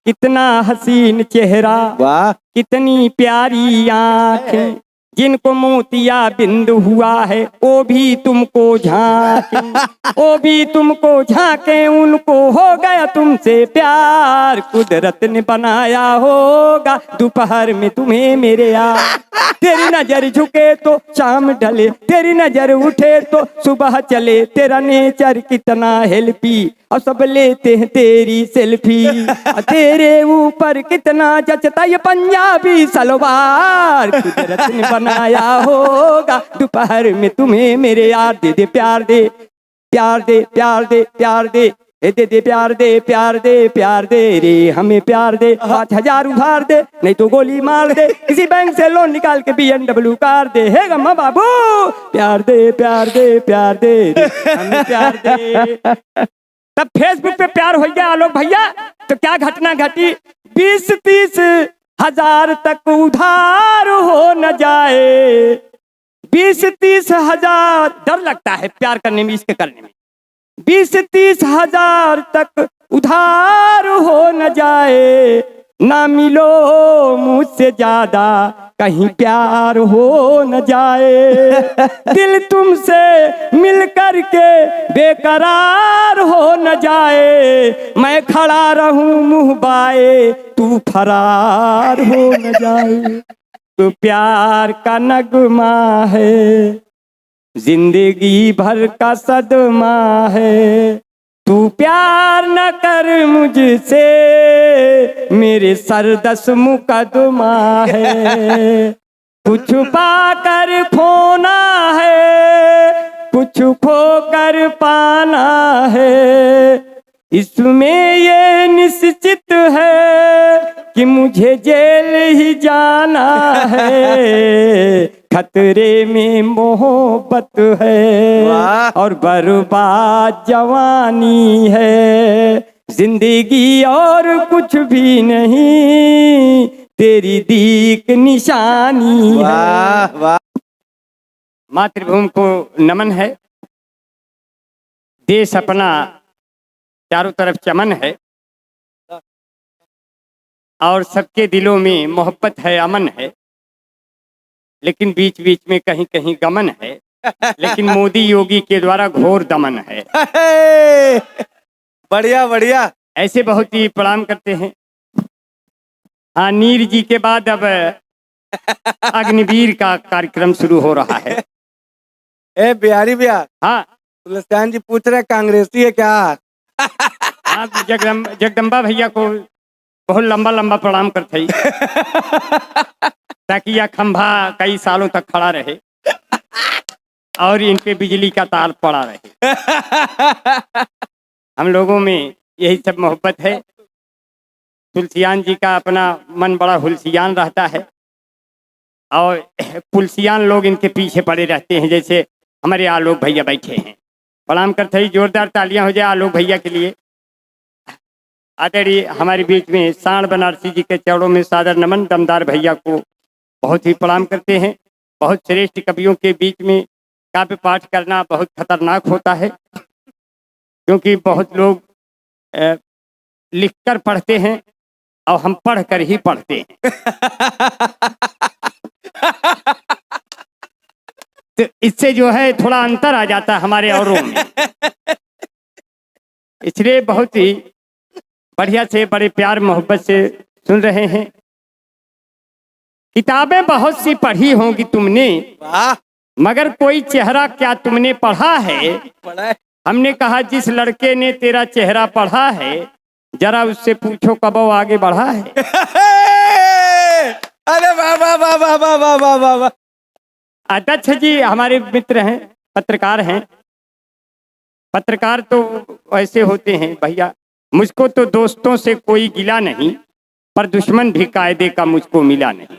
कितना हसीन चेहरा, वाह कितनी प्यारी आँखें, जिनको मोतिया बिंद हुआ है वो भी तुमको झांके, वो भी तुमको झांके, उनको हो गया तुमसे प्यार। कुदरत ने बनाया होगा दोपहर में तुम्हें मेरे यार। तेरी नजर झुके तो शाम ढले, तेरी नजर उठे तो सुबह चले, तेरा नेचर कितना हेल्पी और सब लेते हैं तेरी सेल्फी। तेरे ऊपर कितना जचता ये पंजाबी सलवार। कुदरत ने बनाया होगा दोपहर में तुम्हें मेरे यार। दे दे प्यार दे, प्यार दे, प्यार दे, प्यार दे, दे दे प्यार दे, प्यार दे, प्यार दे रे हमें प्यार दे। 5,000 उधार दे नहीं तो गोली मार दे, किसी बैंक से लोन निकाल के BMW कार दे। हे गम्मा बाबू प्यार दे, प्यार दे, प्यार दे रे हमें प्यार दे। तब फेसबुक पे प्यार हो गया आलोक भैया तो क्या घटना घटी, 20-30 हजार तक उधार हो न जाए। 20-30 हजार, डर लगता है प्यार करने में, इसके करने में। 20-30 हजार तक उधार हो न जाए, ना मिलो मुझसे ज्यादा कहीं प्यार हो न जाए। दिल तुमसे मिल कर के बेकरार हो न जाए, मैं खड़ा रहूं मुंह बाए तू फरार हो न जाए। तो प्यार का नगमा है, जिंदगी भर का सदमा है। तू प्यार न कर मुझसे, मेरे सर 10 मुकदमा है। कुछ पाकर खोना है, कुछ खोकर पाना है, इसमें ये निश्चित है कि मुझे जेल ही जाना है। खतरे में मोहब्बत है और बर्बाद जवानी है, जिंदगी और कुछ भी नहीं, तेरी दीक निशानी है। वाह। मातृभूमि को नमन है, देश अपना चारों तरफ चमन है और सबके दिलों में मोहब्बत है, अमन है, लेकिन बीच बीच में कहीं कहीं गमन है। लेकिन मोदी योगी के द्वारा घोर दमन है। बढ़िया बढ़िया, ऐसे बहुत ही प्रणाम करते हैं। हाँ, नीर जी के बाद अब अग्निवीर का कार्यक्रम शुरू हो रहा है। ए बिहारी भैया, हाँ तुलसियान जी पूछ रहे कांग्रेसी है क्या? हाँ, जगदम्बा भैया को बहुत लंबा लंबा प्रणाम करते ही, ताकि यह खंभा कई सालों तक खड़ा रहे और इन पे बिजली का तार पड़ा रहे। हम लोगों में यही सब मोहब्बत है। तुलसियान जी का अपना मन बड़ा हुलसियान रहता है और पुलसियान लोग इनके पीछे पड़े रहते हैं। जैसे हमारे आलोक भैया बैठे हैं, प्रणाम करते ही जोरदार तालियां हो जाए आलोक भैया के लिए। आदरणीय हमारे बीच में सांड बनारसी जी के चरणों में सादर नमन। दमदार भैया को बहुत ही प्रणाम करते हैं। बहुत श्रेष्ठ कवियों के बीच में काव्य पाठ करना बहुत खतरनाक होता है, क्योंकि बहुत लोग लिखकर पढ़ते हैं और हम पढ़ कर ही पढ़ते हैं। तो इससे जो है थोड़ा अंतर आ जाता है हमारे औरों में। इसलिए बहुत ही बढ़िया से, बड़े प्यार मोहब्बत से सुन रहे हैं। किताबें बहुत सी पढ़ी होंगी तुमने, मगर कोई चेहरा क्या तुमने पढ़ा है? हमने कहा जिस लड़के ने तेरा चेहरा पढ़ा है, जरा उससे पूछो कब वो आगे बढ़ा है। अरे वाह वाह वाह वाह वाह वाह वाह वाह वाह। अध्यक्ष जी हमारे मित्र हैं, पत्रकार हैं। पत्रकार तो ऐसे होते हैं भैया, मुझको तो दोस्तों से कोई गिला नहीं, पर दुश्मन भी कायदे का मुझको मिला नहीं।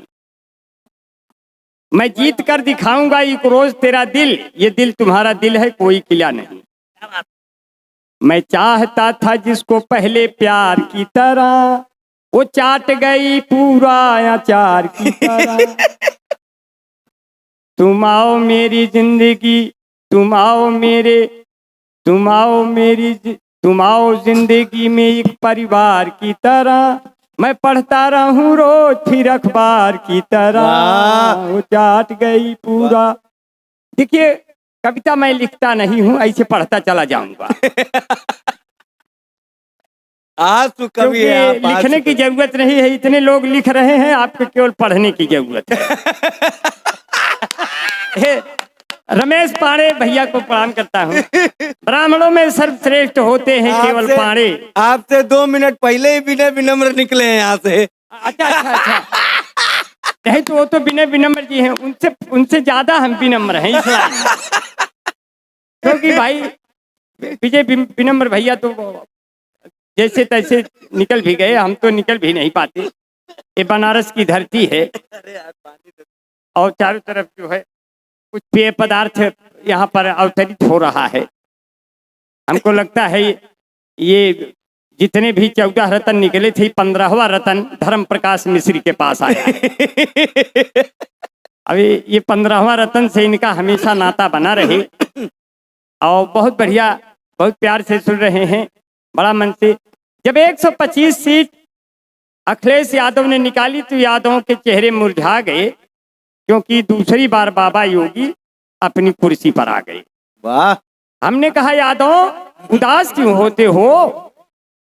मैं जीत कर दिखाऊंगा एक रोज तेरा दिल, ये दिल तुम्हारा दिल है, कोई किला नहीं। मैं चाहता था जिसको पहले प्यार की तरह, वो चाट गई पूरा अचार की तरह। तुम आओ मेरी जिंदगी, तुम आओ मेरे, तुम आओ मेरी, तुम आओ जिंदगी में एक परिवार की तरह। मैं पढ़ता रहूं रोज फिर अखबार की तरह वाह। वो चाट गई पूरा। देखिए कविता मैं लिखता नहीं हूँ, ऐसे पढ़ता चला जाऊंगा। आज तो कवि क्योंकि है आप, आज लिखने तो की कवि। जरूरत नहीं है, इतने लोग लिख रहे हैं, आपको केवल पढ़ने की जरूरत है। रमेश पांडे भैया को प्रणाम करता हूँ। ब्राह्मणों में सर्वश्रेष्ठ होते हैं केवल आपसे पांडे। आपसे 2 मिनट पहले ही विनय विनम्र निकले हैं यहाँ से। अच्छा अच्छा अच्छा, नहीं तो वो तो विनय विनम्र जी हैं, उनसे उनसे ज्यादा हम विनम्र हैं इस लाइन में। क्योंकि भाई विजय विनम्र भैया तो जैसे तैसे निकल भी गए, हम तो निकल भी नहीं पाते। ये बनारस की धरती है और चारों तरफ जो है कुछ पेय पदार्थ यहाँ पर अवतरित हो रहा है। हमको लगता है ये जितने भी 14 रत्न निकले थे, 15वां रत्न धर्म प्रकाश मिश्र के पास आया। अभी ये 15वां रत्न से इनका हमेशा नाता बना रहे और बहुत बढ़िया, बहुत प्यार से सुन रहे हैं, बड़ा मन से। जब 125 सीट अखिलेश यादव ने निकाली तो यादवों के चेहरे मुरझा गए, क्योंकि दूसरी बार बाबा योगी अपनी कुर्सी पर आ गए। वाह। हमने कहा यादव उदास क्यों होते हो,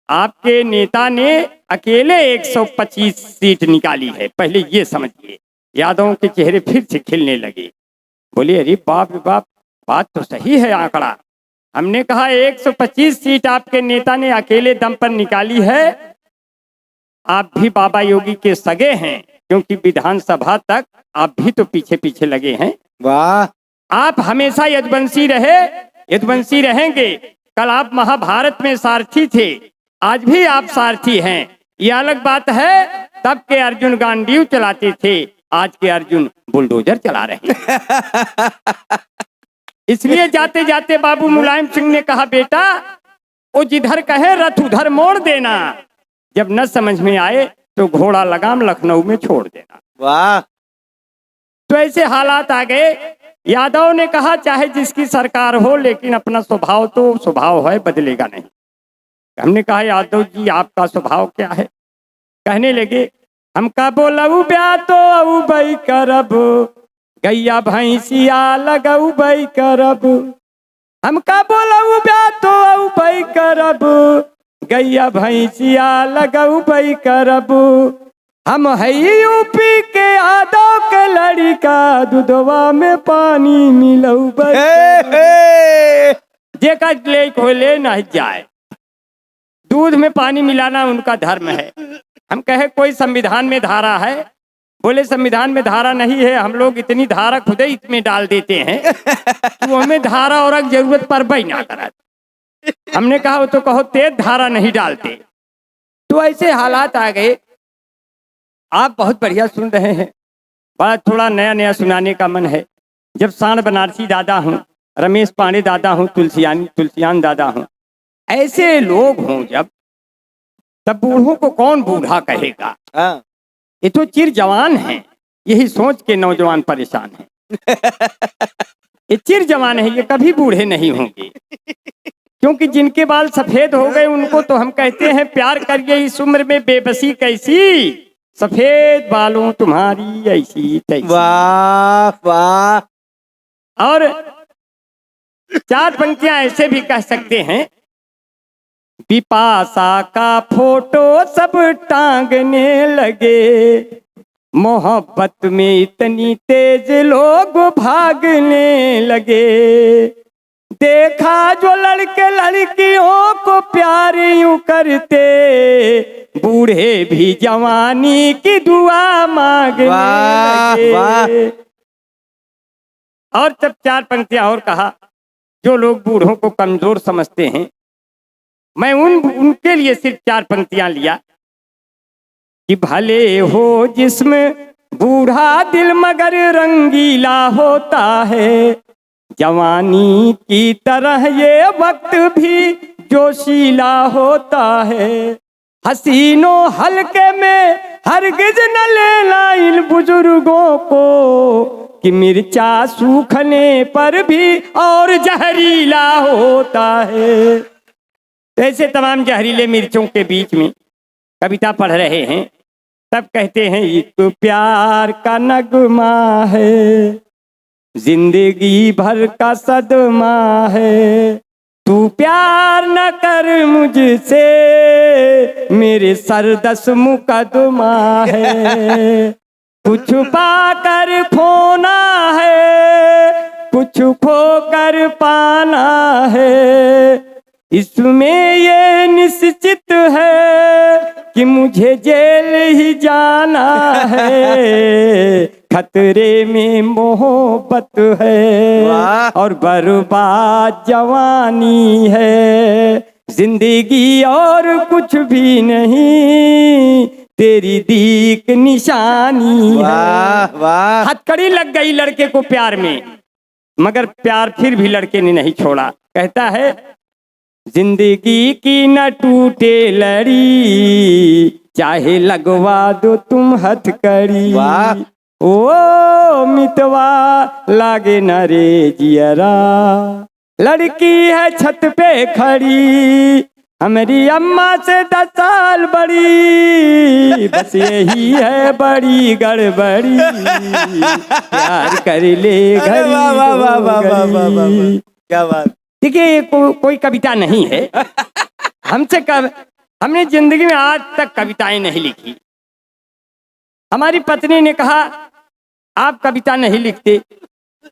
आपके नेता ने अकेले 125 सीट निकाली है, पहले ये समझिए। यादवों के चेहरे फिर से खिलने लगे, बोले अरे बाप रे बाप, बात तो सही है आंकड़ा। हमने कहा 125 सीट आपके नेता ने अकेले दम पर निकाली है, आप भी बाबा योगी के सगे हैं, क्योंकि विधानसभा तक आप भी तो पीछे पीछे लगे हैं। वाह। आप हमेशा यदुवंशी रहे, यदुवंशी रहेंगे। कल आप महाभारत में सारथी थे, आज भी आप सारथी हैं। ये अलग बात है, तब के अर्जुन गांडीव चलाते थे, आज के अर्जुन बुलडोजर चला रहे हैं। इसलिए जाते जाते बाबू मुलायम सिंह ने कहा बेटा वो जिधर कहे रथ उधर मोड़ देना, जब न समझ में आए तो घोड़ा लगाम लखनऊ में छोड़ देना। वाह। तो ऐसे हालात आ गए। यादव ने कहा चाहे जिसकी सरकार हो, लेकिन अपना स्वभाव तो स्वभाव है, बदलेगा नहीं। हमने कहा यादव जी आपका स्वभाव क्या है? कहने लगे हमका बोलऊ ब्या तो अऊ बई करब, गैया भैंसिया लगऊ बई करब। हमका बोलऊ ब्या तो अऊ बई करब, गैया भैंसिया लगऊ बई करब। हम है यूपी के यादव के लड़का, दूधवा में पानी मिलऊ बई करब। जेका ले खोले नहीं जाए, दूध में पानी मिलाना उनका धर्म है। हम कहे कोई संविधान में धारा है? बोले संविधान में धारा नहीं है, हम लोग इतनी धारा खुद ही इसमें डाल देते हैं तो हमें धारा और जरूरत पर भी ना करा। हमने कहा वो तो कहो तेज धारा नहीं डालते। तो ऐसे हालात आ गए। आप बहुत बढ़िया सुन रहे हैं, बड़ा थोड़ा नया नया सुनाने का मन है। जब सांड बनारसी दादा हूँ, रमेश पांडे दादा हूँ, तुलसियान दादा हूँ, ऐसे लोग हों जब, तब बूढ़ों को कौन बूढ़ा कहेगा? हाँ। ये तो चिर जवान हैं, यही सोच के नौजवान परेशान हैं। ये चिर जवान है, ये कभी बूढ़े नहीं होंगे, क्योंकि जिनके बाल सफेद हो गए उनको तो हम कहते हैं प्यार करिए इस उम्र में बेबसी कैसी, सफेद बालों तुम्हारी ऐसी तैसी। वाह वाह। और 4 पंक्तियां ऐसे भी कह सकते हैं, पिपासा का फोटो सब टांगने लगे, मोहब्बत में इतनी तेज लोग भागने लगे। देखा जो लड़के लड़कियों को प्यार यूं करते, बूढ़े भी जवानी की दुआ मांगने लगे। वाह। और तब 4 पंक्तियां और कहा, जो लोग बूढ़ों को कमजोर समझते हैं, मैं उनके लिए सिर्फ 4 पंक्तियां लिया कि भले हो जिसमें बूढ़ा दिल मगर रंगीला होता है, जवानी की तरह ये वक्त भी जोशीला होता है। हसीनों हल्के में हरगिज न लेना इन बुजुर्गों को, कि मिर्चा सूखने पर भी और जहरीला होता है। ऐसे तमाम जहरीले मिर्चों के बीच में कविता पढ़ रहे हैं, तब कहते हैं ये तो प्यार का नगमा है, जिंदगी भर का सदमा है, तू प्यार न कर मुझसे, मेरे सर 10 मुकदमा है, कुछ पाकर खोना है, कुछ खोकर पाना है, इसमें ये निश्चित है कि मुझे जेल ही जाना है, खतरे में मोहब्बत है और बर्बाद जवानी है, जिंदगी और कुछ भी नहीं, तेरी दीक निशानी है। वाह वाह। हथकड़ी लग गई लड़के को प्यार में, मगर प्यार फिर भी लड़के ने नहीं छोड़ा। कहता है जिंदगी की न टूटे लड़ी, चाहे लगवा दो तुम हथकड़ी, वाह। ओ मितवा लागे न रे जियरा, लड़की है छत पे खड़ी, हमारी अम्मा से 10 साल बड़ी, बस यही है बड़ी गड़बड़ी, प्यार कर ले घड़ी वाह वाह वाह वाह वाह वाह वाह, घड़ी। क्या बात। देखिए ये कोई कविता नहीं है। हमने जिंदगी में आज तक कविताएं नहीं लिखी। हमारी पत्नी ने कहा आप कविता नहीं लिखते,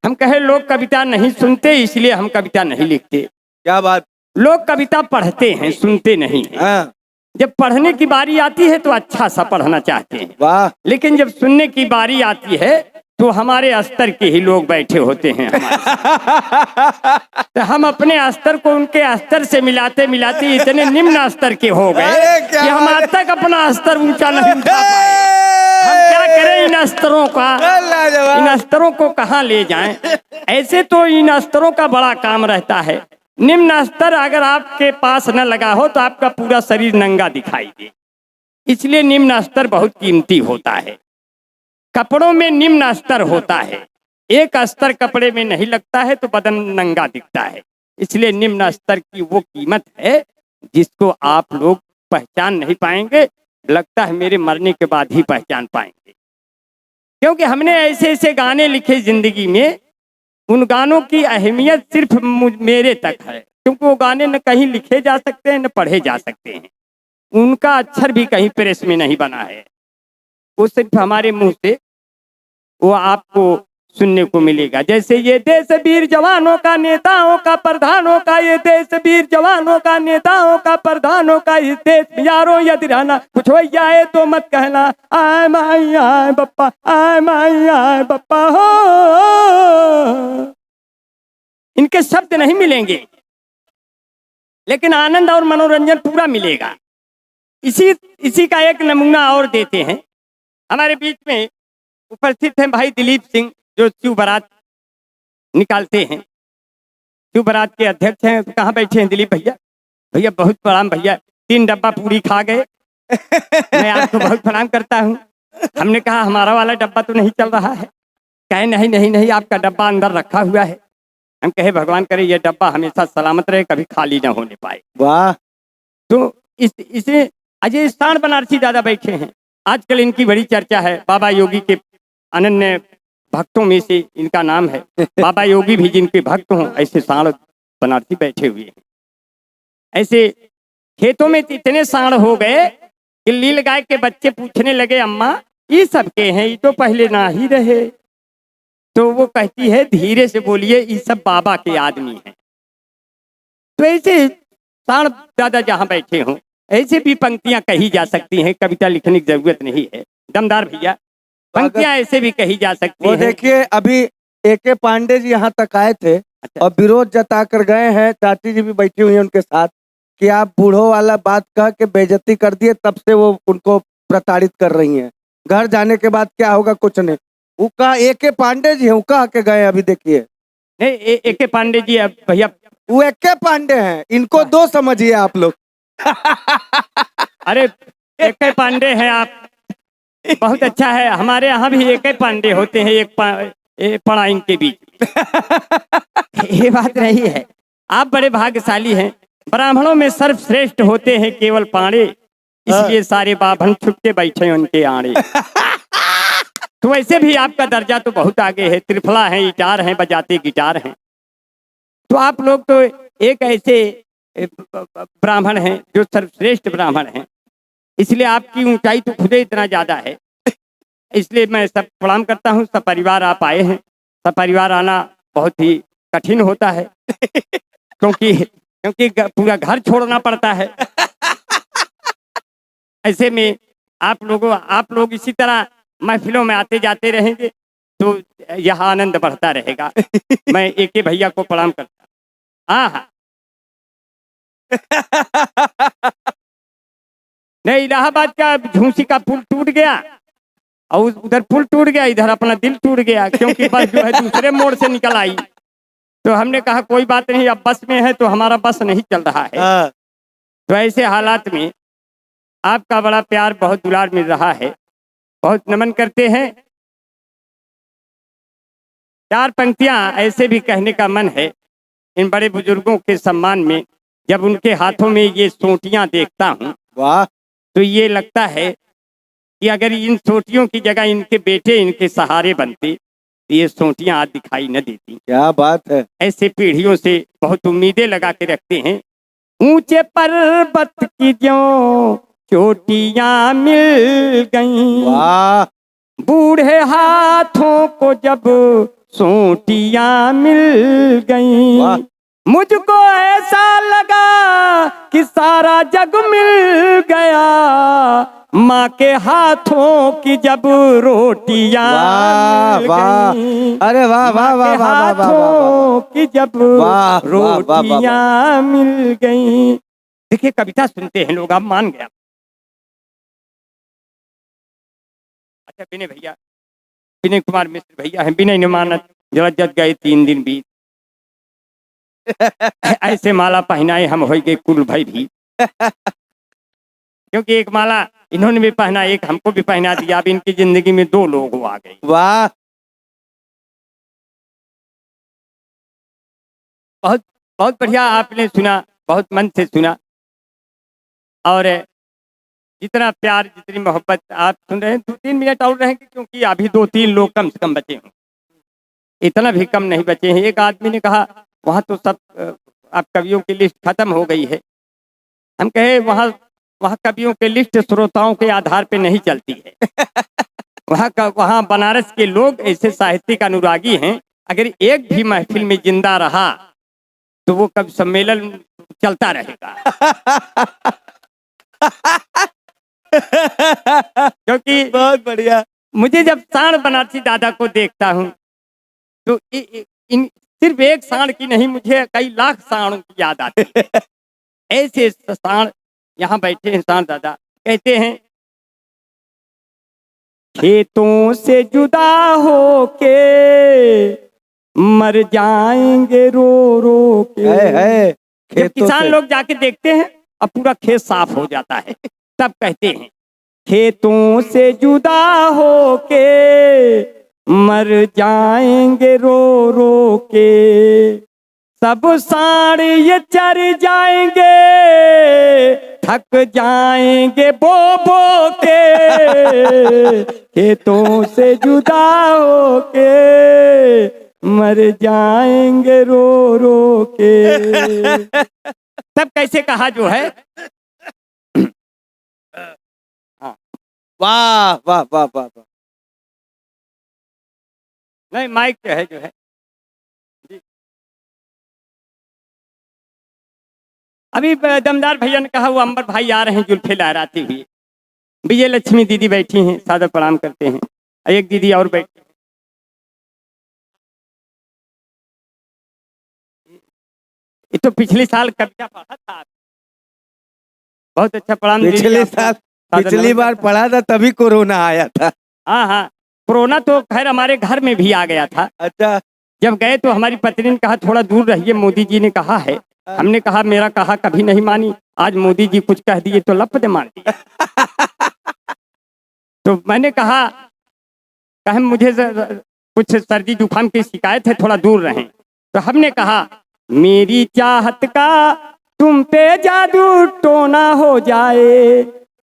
हम कहे लोग कविता नहीं सुनते इसलिए हम कविता नहीं लिखते। क्या बात। लोग कविता पढ़ते हैं, सुनते नहीं हैं। हाँ। जब पढ़ने की बारी आती है तो अच्छा सा पढ़ना चाहते हैं, वाह। लेकिन जब सुनने की बारी आती है तो हमारे स्तर के ही लोग बैठे होते हैं हमारे। तो हम अपने स्तर को उनके स्तर से मिलाते मिलाते इतने निम्न स्तर के हो गए अरे क्या कि हम आज तक अपना स्तर ऊंचा नहीं उठा पाए। हम क्या करें इन स्तरों का, लाजवाब। इन स्तरों को कहाँ ले जाएं? ऐसे तो इन स्तरों का बड़ा काम रहता है। निम्न स्तर अगर आपके पास न लगा हो तो आपका पूरा शरीर नंगा दिखाई दे, इसलिए निम्न स्तर बहुत कीमती होता है। कपड़ों में निम्न स्तर होता है, एक स्तर कपड़े में नहीं लगता है तो बदन नंगा दिखता है, इसलिए निम्न स्तर की वो कीमत है जिसको आप लोग पहचान नहीं पाएंगे, लगता है मेरे मरने के बाद ही पहचान पाएंगे। क्योंकि हमने ऐसे ऐसे गाने लिखे जिंदगी में, उन गानों की अहमियत सिर्फ मेरे तक है, क्योंकि वो गाने न कहीं लिखे जा सकते हैं न पढ़े जा सकते हैं, उनका अक्षर भी कहीं प्रेस में नहीं बना है, वो सिर्फ हमारे मुंह से वो आपको सुनने को मिलेगा। जैसे ये देश वीर जवानों का, नेताओं का, प्रधानों का, ये देश वीर जवानों का, नेताओं का, प्रधानों का, इस देश में यारों यदि रहना कुछ हो जाए तो मत कहना आय माई आय बप्पा, आय माई आय बप्पा हो। इनके शब्द नहीं मिलेंगे लेकिन आनंद और मनोरंजन पूरा मिलेगा। इसी का एक नमूना और देते हैं। हमारे बीच में उपस्थित हैं भाई दिलीप सिंह, जो शिव बारात निकालते हैं, शिव बारात के अध्यक्ष हैं। तो कहाँ बैठे हैं दिलीप भैया? भैया बहुत प्रणाम भैया, 3 डब्बा पूरी खा गए। मैं आपको बहुत प्रणाम करता हूँ। हमने कहा हमारा वाला डब्बा तो नहीं चल रहा है। कहे नहीं नहीं नहीं, आपका डब्बा अंदर रखा हुआ है। हम कहे भगवान करे ये डब्बा हमेशा सलामत रहे, कभी खाली ना होने पाए। वाह। तो इसे अजय स्थान बनारसी दादा बैठे हैं, आजकल इनकी बड़ी चर्चा है। बाबा योगी के अनन्य भक्तों में से इनका नाम है। बाबा योगी भी जिनके भक्त हों ऐसे साढ़ बनारसी बैठे हुए हैं। ऐसे खेतों में इतने साढ़ हो गए कि लील गाय के बच्चे पूछने लगे अम्मा ये सबके हैं, ये तो पहले ना ही रहे। तो वो कहती है धीरे से बोलिए, ये सब बाबा के आदमी हैं। तो ऐसे साढ़ दादा जहाँ बैठे हों ऐसे भी पंक्तियां कही जा सकती हैं, कविता लिखने की जरूरत नहीं है। दमदार भैया, पंक्तियां ऐसे भी कही जा सकती वो हैं। देखिए अभी AK पांडे जी यहाँ तक आए थे और विरोध जता कर गए हैं, चाची जी भी बैठी हुई हैं उनके साथ, कि आप बूढ़ों वाला बात कह के बेइज्जती कर दिए, तब से वो उनको प्रताड़ित कर रही हैं। घर जाने के बाद क्या होगा कुछ नहीं। वो कहा AK पांडे जी हैं, कहा के गए अभी देखिए। नहीं AK पांडे जी अब भैया, वो AK पांडे हैं, इनको 2 समझिए आप लोग। अरे AK पांडे हैं आप, बहुत अच्छा है। हमारे यहाँ भी AK पांडे होते हैं, एक पड़ा इनके बीच। ये बात नहीं है, आप बड़े भाग्यशाली हैं। ब्राह्मणों में सर्वश्रेष्ठ होते हैं केवल पांडे, इसलिए सारे बाभन छुप के बैठे उनके आड़े। तो वैसे भी आपका दर्जा तो बहुत आगे है, त्रिफला हैं, गिटार हैं, बजाते गिटार हैं। तो आप लोग तो एक ऐसे ब्राह्मण हैं जो सर्वश्रेष्ठ ब्राह्मण हैं, इसलिए आपकी ऊंचाई तो खुदे इतना ज्यादा है। इसलिए मैं सब प्रणाम करता हूँ। सब परिवार आप आए हैं, सब परिवार आना बहुत ही कठिन होता है क्योंकि पूरा घर छोड़ना पड़ता है। ऐसे में आप लोग इसी तरह महफिलों में आते जाते रहेंगे तो यह आनंद बढ़ता रहेगा। मैं एक भैया को प्रणाम करता हूँ। हाँ नहीं, इलाहाबाद का झूंसी का पुल टूट गया और उधर पुल टूट गया, इधर अपना दिल टूट गया, क्योंकि बस जो है दूसरे मोड़ से निकल आई। तो हमने कहा कोई बात नहीं, अब बस में है तो हमारा बस नहीं चल रहा है। तो ऐसे हालात में आपका बड़ा प्यार, बहुत दुलार मिल रहा है, बहुत नमन करते हैं। 4 पंक्तियां ऐसे भी कहने का मन है इन बड़े बुजुर्गों के सम्मान में। जब उनके हाथों में ये सोटियां देखता हूँ, वाह, तो ये लगता है कि अगर इन सोटियों की जगह इनके बेटे इनके सहारे बनते तो ये सोटियां आज दिखाई न देती। क्या बात है। ऐसे पीढ़ियों से बहुत उम्मीदें लगा के रखते हैं। ऊंचे पर्वत की ज्यों चोटियां मिल गईं, वाह, बूढ़े हाथों को जब सोटियां मिल गईं, वाह। मुझको ऐसा लगा कि सारा जग मिल गया, माँ के हाथों की जब रोटियां वाह, मिल वाह। गईं, अरे वाह, वाह, वाह, वाह, वाह, वाह, हाथों की जब वाह, वाह, वाह, वाह। रोटियां मिल गईं। देखिए, कविता सुनते हैं लोग, आप मान गया। अच्छा, विनय भैया, विनय कुमार मिश्र भैया हैं, विनय ने मानत जरा जग गए 3 दिन बीत, ऐसे माला पहनाए हम हो गए कुल भाई भी। क्योंकि एक माला इन्होंने भी पहना, एक हमको भी पहना दिया। अब इनकी जिंदगी में 2 लोग आ गए। वाह, बहुत बहुत बढ़िया आपने सुना, बहुत मन से सुना। और जितना प्यार, जितनी मोहब्बत आप सुन रहे हैं, 2-3 मिनट और रहेंगे क्योंकि अभी 2-3 लोग कम से कम बचे हैं, इतना भी कम नहीं बचे हैं। एक आदमी ने कहा वहाँ तो सब आप कवियों की लिस्ट खत्म हो गई है। हम कहे वहाँ कवियों की लिस्ट श्रोताओं के आधार पे नहीं चलती है। वहाँ बनारस के लोग ऐसे साहित्यिक अनुरागी हैं, अगर एक भी महफिल में जिंदा रहा तो वो कभी सम्मेलन चलता रहेगा। क्योंकि बहुत बढ़िया। मुझे जब साण बनारसी दादा को देखता हूँ तो सिर्फ एक साण की नहीं, मुझे कई लाख साणों की याद आती है। ऐसे साण यहाँ बैठे हैं। साण दादा कहते हैं, खेतों से जुदा हो के मर जाएंगे रो रो के। है जब किसान लोग जाके देखते हैं अब पूरा खेत साफ हो जाता है, तब कहते हैं खेतों से जुदा हो के मर जाएंगे रो रो के, सब साड़ ये चर जाएंगे, थक जाएंगे बो बो के, खेतों से जुदा हो के मर जाएंगे रो रो के। तब कैसे कहा जो है। वाह, वाह, वाह, वाह, वाह। नहीं, माइक जो है जी। अभी दमदार भैया ने कहा वो अंबर भाई आ रहे हैं जुल्फे लहराती हुई। विजय लक्ष्मी दीदी बैठी हैं, सादर प्रणाम करते हैं। एक दीदी और बैठी, ये तो पिछले साल कविता पढ़ा था, बहुत अच्छा प्रणाम दीदी। पिछली बार पढ़ा था तभी कोरोना आया था। हाँ, कोरोना तो खैर हमारे घर में भी आ गया था। अच्छा। जब गए तो हमारी पत्नी ने कहा थोड़ा दूर रहिए, मोदी जी ने कहा है। हमने कहा मेरा कहा कभी नहीं मानी, आज मोदी जी कुछ कह दिए तो लपट मार दिया। तो मैंने कहा मुझे कुछ सर्दी जुकाम की शिकायत है, थोड़ा दूर रहें। तो हमने कहा मेरी चाहत का तुम पे जादू टोना हो जाए,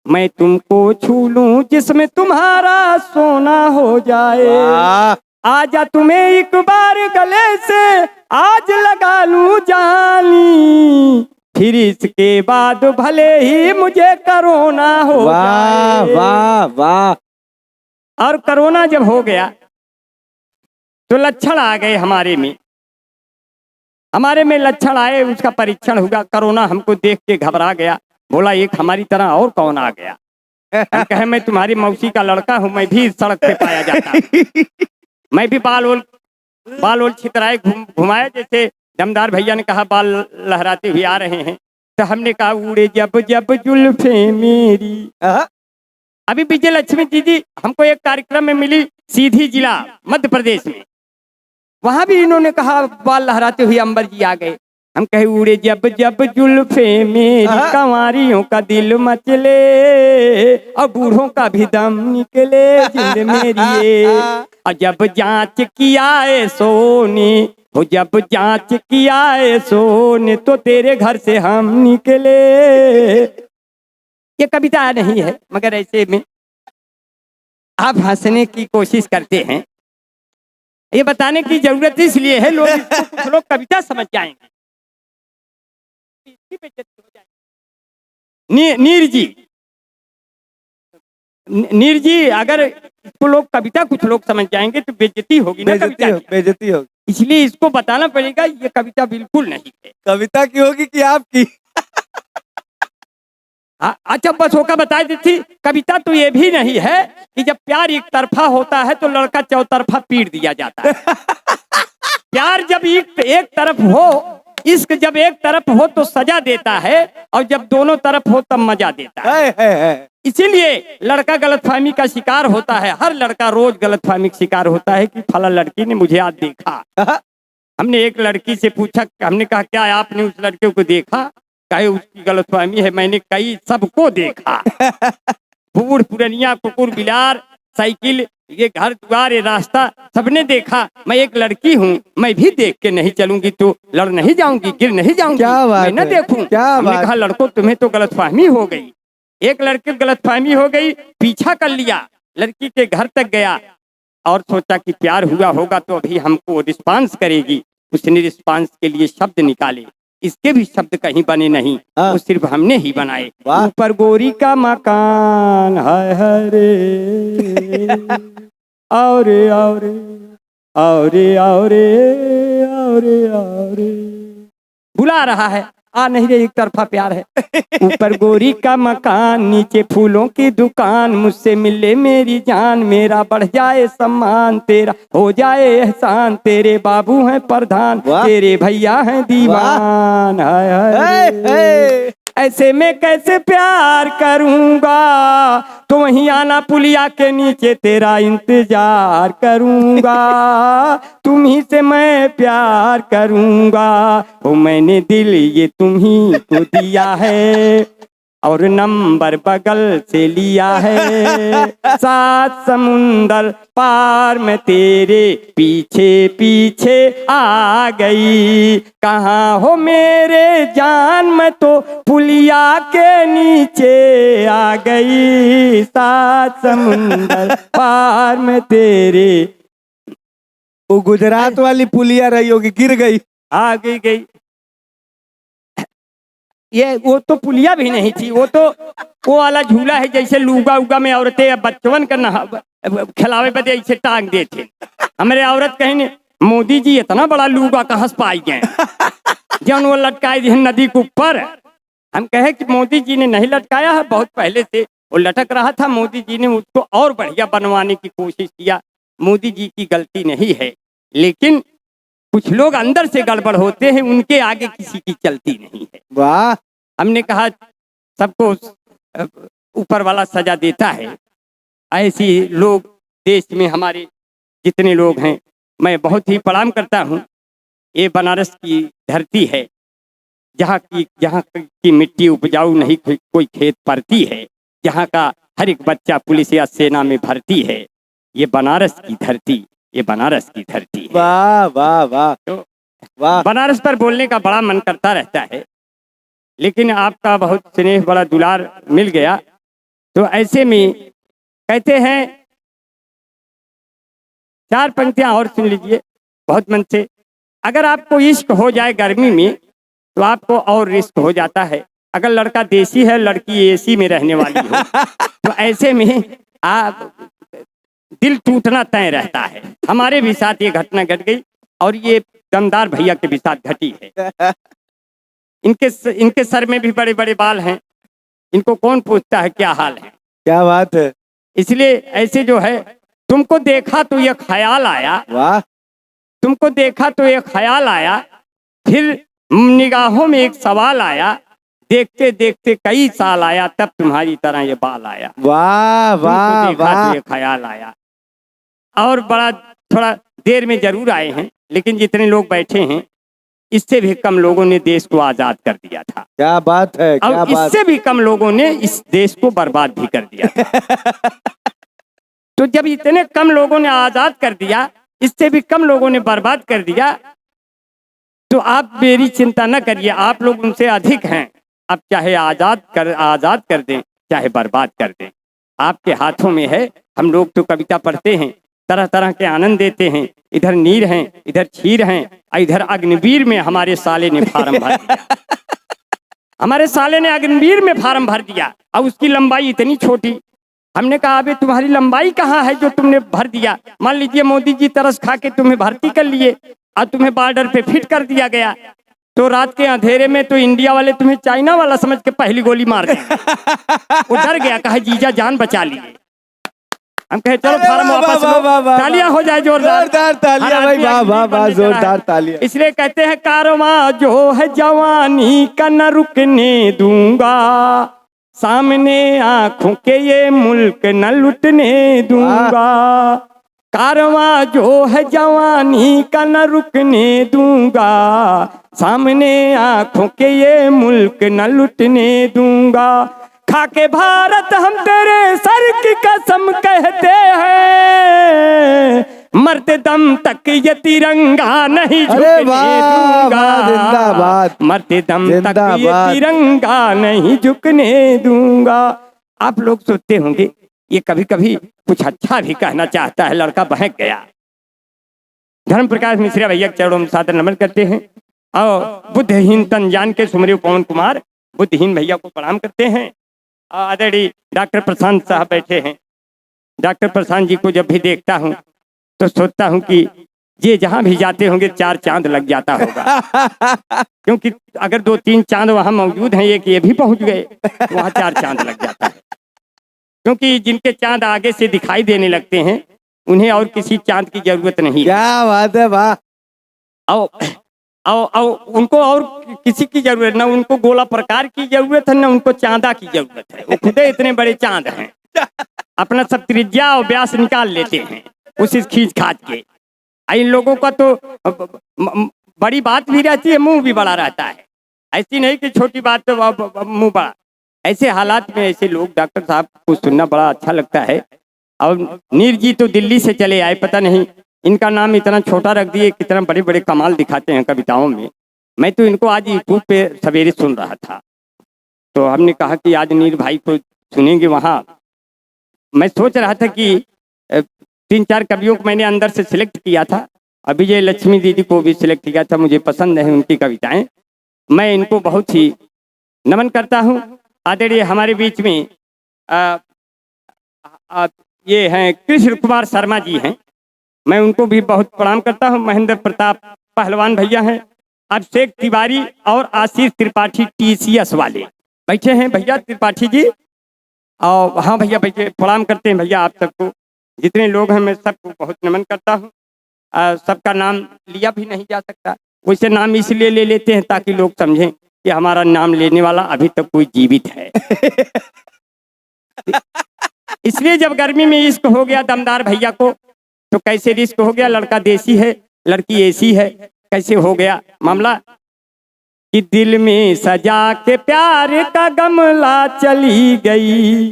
मैं तुमको छू लूं जिसमें तुम्हारा सोना हो जाए। वाह, आजा तुम्हें एक बार गले से आज लगा लूं जानी, फिर इसके बाद भले ही मुझे कोरोना हो वाह, जाए। वाह, वाह। और कोरोना जब हो गया तो लक्षण आ गए हमारे में लक्षण आए, उसका परीक्षण हुआ। कोरोना हमको देख के घबरा गया, बोला एक हमारी तरह और कौन आ गया। हम कहे मैं तुम्हारी मौसी का लड़का हूँ, मैं भी इस सड़क पे पाया जाता हूँ। मैं भी बाल ओल छितराए घुमाए, जैसे दमदार भैया ने कहा बाल लहराते हुए आ रहे हैं, तो हमने कहा उड़े जब जब जुल्फे मेरी। अभी विजय लक्ष्मी जी हमको एक कार्यक्रम में मिली, सीधी जिला मध्य प्रदेश में, वहां भी इन्होंने कहा बाल लहराते हुए अंबर जी आ गए। हम कहे उड़े जब जब जुल्फे मेरी, कंवारियों का दिल मचले और बूढ़ों का भी दम निकले जिंद मेरी। और जब जांच किया है सोने, हो जब जांच किया है सोने, तो तेरे घर से हम निकले। ये कविता नहीं है, मगर ऐसे में आप हंसने की कोशिश करते हैं। ये बताने की जरूरत इसलिए है, लोग इसको कुछ लोग कविता समझ जाएंगे। नीर जी अगर इसको लोग कविता कुछ लोग समझ जाएंगे तो बेइज्जती होगी ना, कविता की। बेइज्जती होगी, इसलिए इसको बताना पड़ेगा ये कविता बिल्कुल नहीं है। कविता की होगी कि आपकी? अच्छा बस होकर बता देती, कविता तो ये भी नहीं है कि जब प्यार एक तरफा होता है तो लड़का चौतरफा पीट दिया जाता है। प्यार जब एक तरफ हो, इश्क जब एक तरफ हो तो सजा देता है, और जब दोनों तरफ हो तब मजा देता है। इसीलिए लड़का गलतफहमी का शिकार होता है। हर लड़का रोज गलतफहमी का शिकार होता है कि फला लड़की ने मुझे आज देखा। हमने एक लड़की से पूछा, हमने कहा क्या आपने उस लड़के को देखा? कहे उसकी गलतफहमी है, मैंने कई सबको देखा। बूढ़ पुरनिया, कुकुर बिलार, साइकिल, ये घर द्वार, ये रास्ता, सबने देखा। मैं एक लड़की हूँ, मैं भी देख के नहीं चलूंगी तो लड़ नहीं जाऊंगी, गिर नहीं जाऊंगी, मैं न देखूं। हमने कहा लड़कों तुम्हें तो गलतफहमी हो गई। एक लड़के को गलतफहमी हो गई, पीछा कर लिया, लड़की के घर तक गया और सोचा कि प्यार हुआ होगा तो अभी हमको रिस्पांस करेगी। उसने रिस्पांस के लिए शब्द निकाले, इसके भी शब्द कहीं बने नहीं, वो सिर्फ हमने ही बनाए। ऊपर गोरी का मकान है हरे, औरे औरे औरे औरे औरे औरे, बुला रहा है, आ नहीं रही, एक तरफा प्यार है। ऊपर गोरी का मकान, नीचे फूलों की दुकान, मुझसे मिले मेरी जान, मेरा बढ़ जाए सम्मान, तेरा हो जाए एहसान, तेरे बाबू हैं प्रधान, तेरे भैया हैं दीवान। हाय हाय ऐसे में कैसे प्यार करूंगा, तो वहीं आना पुलिया के नीचे तेरा इंतजार करूंगा, तुम्ही से मैं प्यार करूंगा। ओ मैंने दिल ये तुम्ही को दिया है, और नंबर बगल से लिया है, सात समुंदर पार में तेरे पीछे पीछे आ गई, कहाँ हो मेरे जान, मैं तो पुलिया के नीचे आ गई, सात समुंदर पार में तेरे। वो गुजरात वाली पुलिया रही होगी, गिर गई, आ गई। ये वो तो पुलिया भी नहीं थी, वो वाला झूला है जैसे लूगा उगा में औरतें बच्चवन का खिलावे बदे ऐसे टांग देते। हमारे औरत कहीं मोदी जी इतना बड़ा लूगा कहाँ से पाई गए, जन वो लटकाए थे नदी के ऊपर। हम कहे कि मोदी जी ने नहीं लटकाया है, बहुत पहले से वो लटक रहा था, मोदी जी ने उसको और बढ़िया बनवाने की कोशिश किया। मोदी जी की गलती नहीं है, लेकिन कुछ लोग अंदर से गड़बड़ होते हैं, उनके आगे किसी की चलती नहीं है। वाह, हमने कहा सबको ऊपर वाला सजा देता है। ऐसी लोग देश में हमारे जितने लोग हैं, मैं बहुत ही प्रणाम करता हूँ। ये बनारस की धरती है, जहाँ की मिट्टी उपजाऊ नहीं कोई खेत पड़ती है, जहाँ का हर एक बच्चा पुलिस या सेना में भर्ती है। ये बनारस की धरती, ये बनारस की धरती है। वाह वाह वाह, तो वाह। बनारस पर बोलने का बड़ा मन करता रहता है, लेकिन आपका बहुत स्नेह, बड़ा दुलार मिल गया, तो ऐसे में कहते हैं, 4 पंक्तियां और सुन लीजिए बहुत मन से। अगर आपको इश्क हो जाए गर्मी में तो आपको और रिस्क हो जाता है। अगर लड़का देसी है, लड़की एसी में रहने वाली हो, तो ऐसे में आप दिल टूटना तय रहता है। हमारे भी साथ ये घटना घट गई और ये दमदार भैया के भी साथ घटी है। इनके सर में भी बड़े बड़े बाल हैं, इनको कौन पूछता है क्या हाल है। क्या बात है। इसलिए ऐसे जो है, तुमको देखा तो ये ख्याल आया, वाह। तुमको देखा तो ये ख्याल आया, फिर निगाहों में एक सवाल आया, देखते देखते कई साल आया, तब तुम्हारी तरह ये बाल आया। वाह वाह तुमको देखा वाह। तो ये ख्याल आया। और बड़ा थोड़ा देर में जरूर आए हैं, लेकिन जितने लोग बैठे हैं इससे भी कम लोगों ने देश को आजाद कर दिया था। क्या बात है, क्या और बात। इससे भी कम लोगों ने इस देश को बर्बाद भी कर दिया था। तो जब इतने कम लोगों ने आजाद कर दिया, इससे भी कम लोगों ने बर्बाद कर दिया, तो आप मेरी चिंता न करिए, आप लोग उनसे अधिक हैं। आप चाहे आजाद कर दें, चाहे बर्बाद कर दें, आपके हाथों में है। हम लोग तो कविता पढ़ते हैं, तरह तरह के आनंद देते हैं। इधर नीर हैं, इधर क्षीर हैं, और इधर अग्निवीर में हमारे साले ने फार्म भर दिया। हमारे साले ने अग्निवीर में फार्म भर दिया और उसकी लंबाई इतनी छोटी। हमने कहा अबे तुम्हारी लंबाई कहाँ है जो तुमने भर दिया। मान लीजिए मोदी जी तरस खा के तुम्हें भर्ती कर लिए और तुम्हें बॉर्डर पे फिट कर दिया गया, तो रात के अंधेरे में तो इंडिया वाले तुम्हें चाइना वाला समझ के पहली गोली मार दी। वो डर गया, कहा जीजा जान बचा लिए। हम कहे चलो फार्म वापस लो। तालियां हो जाए जोरदार, जोरदार तालियां भाई, वाह वाह वाह, जोरदार तालियां। इसलिए कहते हैं कारवां जो है जवानी का न रुकने दूंगा, सामने आंखों के ये मुल्क न लुटने दूंगा। कारवां जो है जवानी का न रुकने दूंगा, सामने आंखों के ये मुल्क न लुटने दूंगा। खाके भारत हम तेरे सर की कसम कहते हैं, मरते दम तक ये तिरंगा नहीं झुकने दूंगा। जिंदाबाद, मरते दम तक ये तिरंगा नहीं झुकने दूंगा। आप लोग सोचते होंगे ये कभी कभी कुछ अच्छा भी कहना चाहता है, लड़का बहक गया। धर्म प्रकाश मिश्रा भैया के चरणों में सादर नमन करते हैं और बुद्धहीन तन जान के सुमरे पवन कुमार बुद्धहीन भैया को प्रणाम करते हैं। आदरणीय डॉक्टर प्रशांत साहब बैठे हैं। डॉक्टर प्रशांत जी को जब भी देखता हूँ तो सोचता हूँ कि ये जहाँ भी जाते होंगे 4 चांद लग जाता होगा। क्योंकि अगर 2-3 चांद वहाँ मौजूद हैं, एक ये भी पहुँच गए, तो वहाँ 4 चांद लग जाता है। क्योंकि जिनके चांद आगे से दिखाई देने लगते हैं उन्हें और किसी चांद की जरूरत नहीं। क्या बात है, वाह। उनको और किसी की जरूरत ना, उनको गोला प्रकार की जरूरत है ना उनको चांदा की जरूरत है। वो खुद इतने बड़े चांद हैं, अपना सब त्रिज्या और व्यास निकाल लेते हैं उसी खींच खाच के। इन लोगों का तो बड़ी बात भी रहती है, मुंह भी बड़ा रहता है। ऐसी नहीं कि छोटी बात तो मुंह बड़ा। ऐसे हालात में ऐसे लोग डॉक्टर साहब को सुनना बड़ा अच्छा लगता है। और नीर जी तो दिल्ली से चले आए, पता नहीं इनका नाम इतना छोटा रख दिए, कितना बड़े बड़े कमाल दिखाते हैं कविताओं में। मैं तो इनको आज यूट्यूब पे सवेरे सुन रहा था, तो हमने कहा कि आज नीर भाई को सुनेंगे। वहाँ मैं सोच रहा था कि 3-4 कवियों को मैंने अंदर से सिलेक्ट किया था। अभी विजय लक्ष्मी दीदी को भी सिलेक्ट किया था, मुझे पसंद है उनकी कविताएं। मैं इनको बहुत ही नमन करता हूँ। आदरणीय हमारे बीच में ये हैं कृष्ण कुमार शर्मा जी हैं, मैं उनको भी बहुत प्रणाम करता हूँ। महेंद्र प्रताप पहलवान भैया हैं, अभिषेक तिवारी और आशीष त्रिपाठी TCS वाले बैठे हैं। भैया त्रिपाठी जी, और हाँ भैया बैठे, प्रणाम करते हैं भैया आप सबको। जितने लोग हैं मैं सबको बहुत नमन करता हूँ। सबका नाम लिया भी नहीं जा सकता, वैसे नाम इसलिए ले लेते हैं ताकि लोग समझें कि हमारा नाम लेने वाला अभी तक कोई जीवित है। इसलिए जब गर्मी में इश्क हो गया दमदार भैया को, तो कैसे रिस्क हो गया। लड़का देसी है, लड़की ऐसी है, कैसे हो गया मामला कि दिल में सजा के प्यार का गमला चली गई,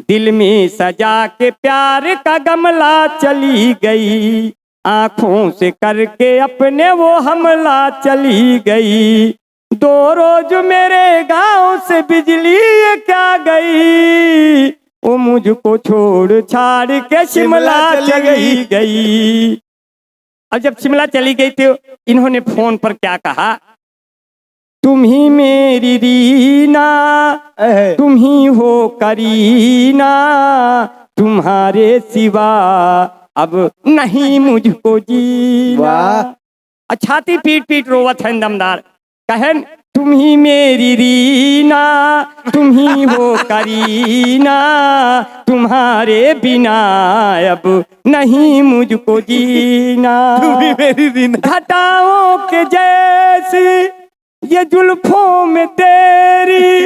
दिल में सजा के प्यार का गमला चली गई, आंखों से करके अपने वो हमला चली गई। 2 रोज मेरे गांव से बिजली क्या गई, वो मुझको छोड़ छाड़ के शिमला चली गई। अब जब शिमला चली गई तो इन्होंने फोन पर क्या कहा, तुम ही मेरी रीना, तुम ही हो करीना, तुम्हारे सिवा अब नहीं मुझको जीना। छाती पीट पीट रोवत है दमदार, कहन तुम ही मेरी रीना, तुम ही हो करीना, तुम्हारे बिना अब नहीं मुझको जीना। तुम ही मेरी रीना। घटाओं के जैसी ये जुल्फों में तेरी,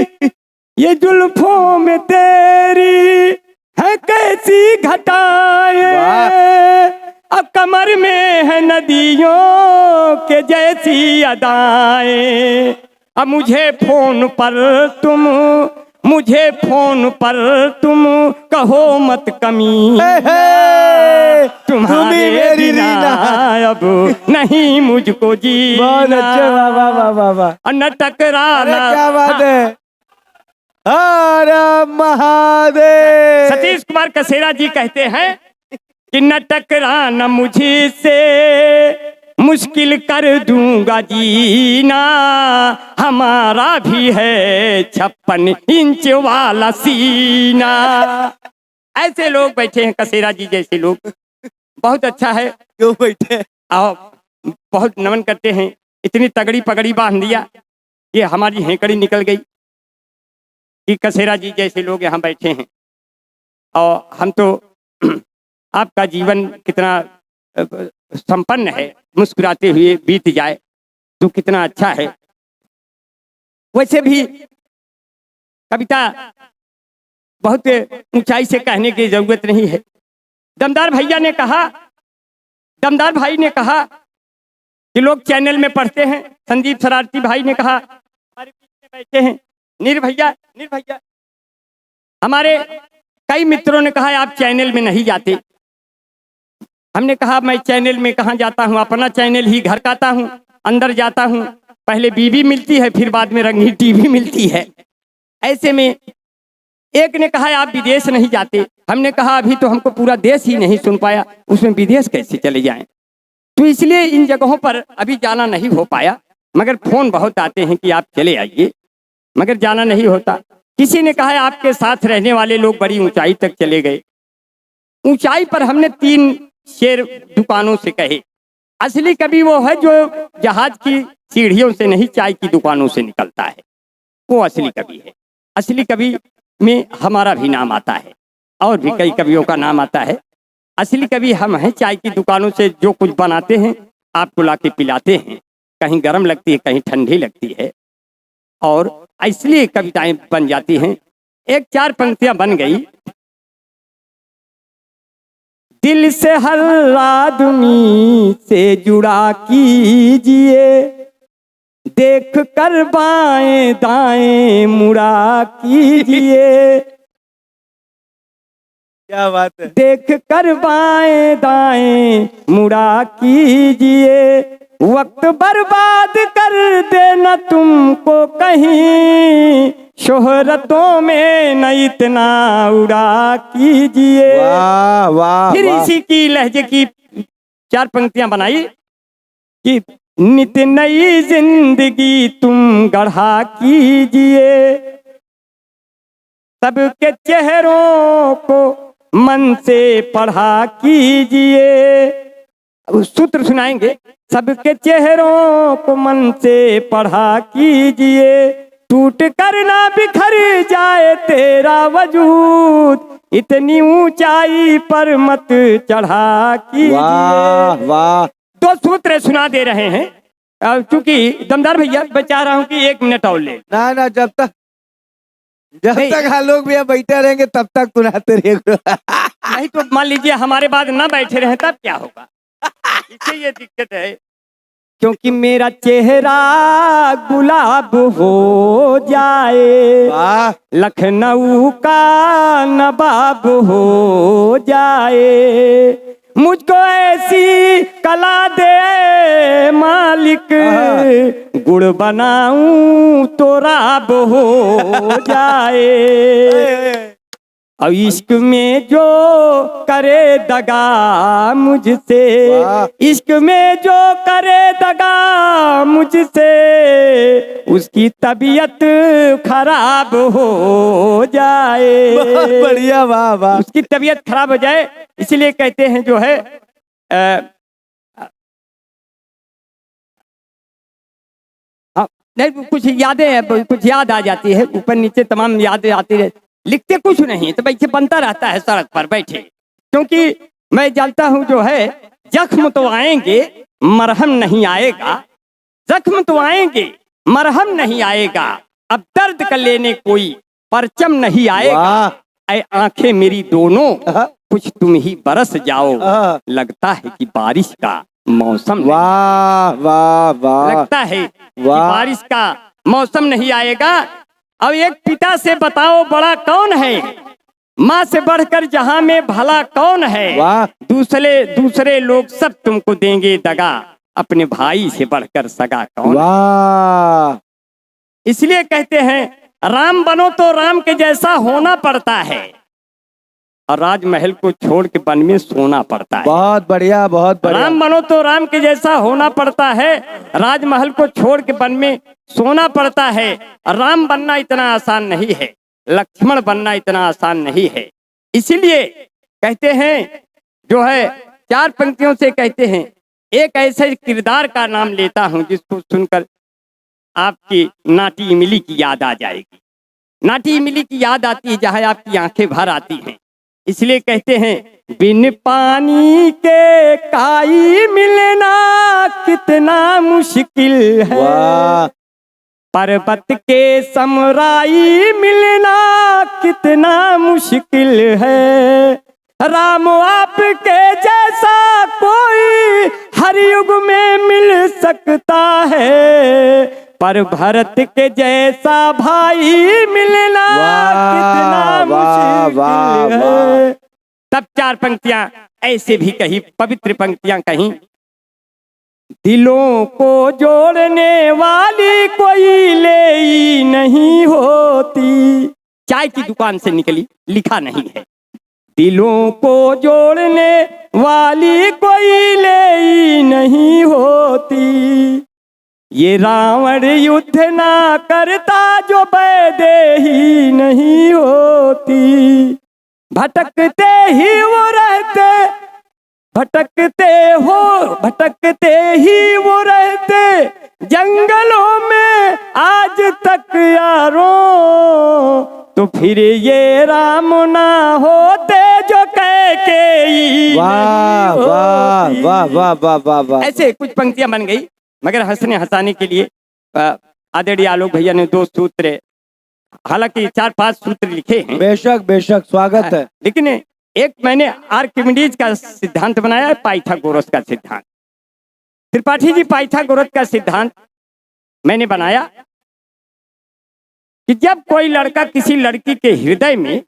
ये जुल्फों में तेरी है कैसी घटाएं, अब कमर में है नदियों के जैसी अदाएं। अब मुझे फोन पर तुम कहो मत कमी, तुम्हारे बिना अब नहीं मुझको जीना। और न टकराना। क्या बात है, हर महादेव। सतीश कुमार कसेरा जी कहते हैं कि न टकराना मुझसे, मुश्किल कर दूंगा जीना, हमारा भी है 56 इंच वाला सीना। ऐसे लोग बैठे हैं, कसेरा जी जैसे लोग। बहुत अच्छा है, क्यों बैठे, आओ बहुत नमन करते हैं। इतनी तगड़ी पगड़ी बांध दिया, ये हमारी हेकड़ी निकल गई कि कसेरा जी जैसे लोग यहाँ बैठे हैं। और हम तो आपका जीवन कितना संपन्न है, मुस्कुराते हुए बीत जाए तो कितना अच्छा है। वैसे भी कविता बहुत ऊंचाई से कहने की जरूरत नहीं है। दमदार भाई ने कहा कि लोग चैनल में पढ़ते हैं। संदीप शरारती भाई ने कहा, हमारे पीछे बैठे हैं नीर भैया, हमारे कई मित्रों ने कहा आप चैनल में नहीं जाते। हमने कहा मैं चैनल में कहाँ जाता हूँ, अपना चैनल ही घर का हूँ, अंदर जाता हूँ पहले बीबी मिलती है, फिर बाद में रंगीन टीवी मिलती है। ऐसे में एक ने कहा आप विदेश नहीं जाते। हमने कहा अभी तो हमको पूरा देश ही नहीं सुन पाया, उसमें विदेश कैसे चले जाएं। तो इसलिए इन जगहों पर अभी जाना नहीं हो पाया, मगर फोन बहुत आते हैं कि आप चले आइए, मगर जाना नहीं होता। किसी ने कहा आपके साथ रहने वाले लोग बड़ी ऊंचाई तक चले गए। ऊंचाई पर हमने 3 शेर दुकानों से कहे। असली कवि वो है जो जहाज की सीढ़ियों से नहीं, चाय की दुकानों से निकलता है, वो असली कवि है। असली कवि में हमारा भी नाम आता है और भी कई कवियों का नाम आता है। असली कवि हम हैं, चाय की दुकानों से जो कुछ बनाते हैं आपको लाके पिलाते हैं, कहीं गर्म लगती है कहीं ठंडी लगती है, और इसलिए कविताएं बन जाती हैं। 1-4 पंक्तियां बन गई। दिल से हर आदमी से जुड़ा कीजिए, देख कर बाएं दाएं मुड़ा कीजिए, क्या बात है, देख कर बाएं दाएं मुड़ा कीजिए, वक्त बर्बाद कर देना तुमको कहीं, शोहरतों में न इतना उड़ा कीजिए। वाह वाह। फिर इसी की लहजे की 4 पंक्तियां बनाई कि नित नई जिंदगी तुम गढ़ा कीजिए, सबके चेहरों को मन से पढ़ा कीजिए। सूत्र सुनाएंगे। सबके चेहरों को मन से पढ़ा कीजिए, टूट कर ना बिखर जाए तेरा वजूद, इतनी ऊंचाई पर मत चढ़ा कीजिए। वाह वाह। 2 सूत्र सुना दे रहे हैं, क्योंकि दमदार भैया मैं चाह रहा हूं कि 1 मिनट और ले। ना जब तक हम लोग भी बैठे रहेंगे तब तक सुनाते रहेंगे। नहीं तो मान लीजिए हमारे बाद ना बैठे रहे तब क्या होगा, इससे ये दिक्कत है। क्योंकि मेरा चेहरा गुलाब हो जाए, लखनऊ का नवाब हो जाए, मुझको ऐसी कला दे मालिक, गुड़ बनाऊं तो राब हो जाए। और इश्क में जो करे दगा मुझसे, वाह। इश्क में जो करे दगा मुझसे, उसकी तबीयत खराब हो जाए। बहुत बढ़िया, वाह वाह। उसकी तबीयत खराब हो जाए, इसलिए कहते हैं जो है नहीं कुछ यादें हैं, कुछ याद आ जाती है, ऊपर नीचे तमाम यादें आती रहे, लिखते कुछ नहीं तो बैठे बनता रहता है सड़क पर बैठे। क्योंकि मैं जानता हूं जो है जख्म तो आएंगे मरहम नहीं आएगा, जख्म तो आएंगे मरहम नहीं आएगा, अब दर्द कर लेने कोई परचम नहीं आएगा। वाह। ऐ आंखें मेरी दोनों कुछ तुम ही बरस जाओ, हाँ। लगता है कि बारिश का मौसम नहीं। वाह वाह वाह। लगता है कि वाह। बारिश का मौसम नहीं आएगा। अब एक पिता से बताओ बड़ा कौन है, माँ से बढ़कर जहां में भला कौन है। वाह। दूसरे लोग सब तुमको देंगे दगा, अपने भाई से बढ़कर सगा कौन। वाह। इसलिए कहते हैं राम बनो तो राम के जैसा होना पड़ता है, और राजमहल को छोड़ के वन में सोना पड़ता है। बहुत बढ़िया, बहुत बढ़िया। राम बनो तो राम के जैसा होना पड़ता है, राजमहल को छोड़ के वन में सोना पड़ता है। राम बनना इतना आसान नहीं है, लक्ष्मण बनना इतना आसान नहीं है। इसीलिए कहते हैं जो है चार पंक्तियों से कहते हैं, एक ऐसे किरदार का नाम लेता हूं जिसको सुनकर आपकी नाटी इमली की याद आ जाएगी। नाटी इमली की याद आती है जहां आपकी आंखें भर आती हैं। इसलिए कहते हैं बिन पानी के काई मिलना कितना मुश्किल है, वाह। पर्वत के समराई मिलना कितना मुश्किल है। राम आपके जैसा कोई हर युग में मिल सकता है, पर भरत के जैसा भाई मिलना कितना मुश्किल है। तब चार पंक्तियां ऐसे भी कही, पवित्र पंक्तियां कही। दिलों को जोड़ने वाली कोई ले नहीं होती, चाय की दुकान से निकली, लिखा नहीं है। दिलों को जोड़ने वाली कोई ले नहीं होती, ये रावण युद्ध ना करता जो वैदेही नहीं होती। भटकते ही वो रहते, भटकते ही वो रहते जंगलों में आज तक यारों, तो फिर ये राम ना होते जो कैकेयी। वाह वाह वाह वाह वाह वाह वाह। ऐसे कुछ पंक्तियां बन गई, मगर हंसने हंसाने के लिए आदरणीय आलोक भैया ने 2 सूत्र, हालांकि 4-5 सूत्र लिखे हैं। बेशक बेशक, स्वागत है। लेकिन एक मैंने आर्किमिडीज का सिद्धांत बनाया है, पाइथागोरस का सिद्धांत। त्रिपाठी जी पाइथागोरस का सिद्धांत मैंने बनाया कि जब कोई लड़का किसी लड़की के हृदय में